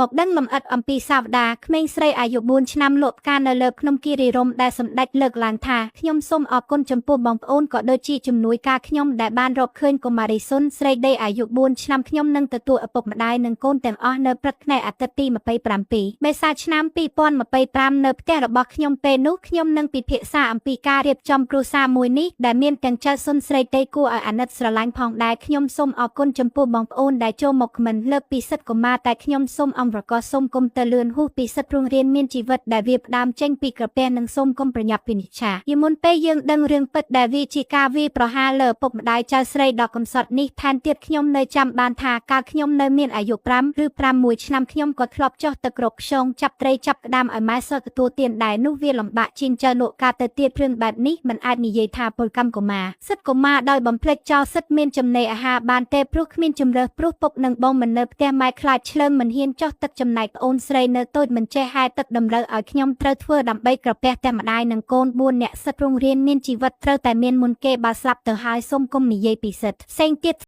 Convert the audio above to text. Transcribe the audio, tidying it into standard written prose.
មកដឹងលំអិតអំពីសាវតាក្មេងស្រីអាយុ4ឆ្នាំលក់ផ្កានៅលើភ្នំគិរីរម្យដែលសម្ដេចលើកឡើងថាខ្ញុំសូមអរគុណចំពោះបងប្អូនក៏ដូចជាជំនួយការខ្ញុំដែលបានរកឃើញកុមារីសុនស្រីដីអាយុ4ឆ្នាំខ្ញុំនឹងទទួលឪពុកម្ដាយនិងកូនទាំងអស់នៅព្រឹកថ្ងៃអាទិត្យទី27មេសាឆ្នាំ2025នៅផ្ទះរបស់ខ្ញុំពេលនោះខ្ញុំនឹងពិភាក្សាអំពីការរៀបចំគ្រួសារមួយនេះដែលមានទាំងចៅសុនស្រីដីគួរឲ្យអាណិតស្រឡាញ់ផងដែរខ្ញុំសូមអរគុណចំពោះបងប្អូនដែលចូលមកខមមិនលើកពីសិទ្ធិកុមារតែខ្ញុំសូមអំប្រកសូមកុំទៅលឿនហួសពីសិទ្ធិរស់រានមានជីវិតដែលវាផ្ដើមចេញពីក្រពះនិងសូមកុំប្រញាប់វិនិច្ឆ័យយមុនពេលយើងដឹងរឿងពិតដែលវាជាការវាយប្រហារលើឪពុកម្ដាយចៅស្រីដ៏កំសត់នេះថែមទៀតខ្ញុំនៅចាំបានថាកាលខ្ញុំនៅមានអាយុ5ឬ6ឆ្នាំខ្ញុំក៏ធ្លាប់ចុះទៅក្រកខ្យងចាប់ត្រីចាប់ក្តាមឲ្យម៉ែសទទួលទានដែរនោះវាលំបាកជាងចៅលក់ការទៅទៀតរឿងបែបនេះមិនអាចនិយាយថាពលកម្មកុមារសិទ្ធិកុមារដោយបំភ្លេចចោលសិទ្ធិមានចំណីអាហារបានទេព្រោះគ្មានជំរើសព្រោះពុកនិងបងមិននៅផ្ទះម៉ែខ្លាចឆ្លើងមិនហ៊ានចោះទឹកចំណែកប្អូនស្រីនៅតូចមិនចេះហែទឹកតម្រូវឲ្យខ្ញុំត្រូវធ្វើដើម្បីក្រពះតែម្ដាយនិងកូន4នាក់សិទ្ធិរស់រានមានជីវិតត្រូវតែមានមុនគេបើស្លាប់ទៅហើយសូមកុំនិយាយពីសិទ្ធិផ្សេងទៀត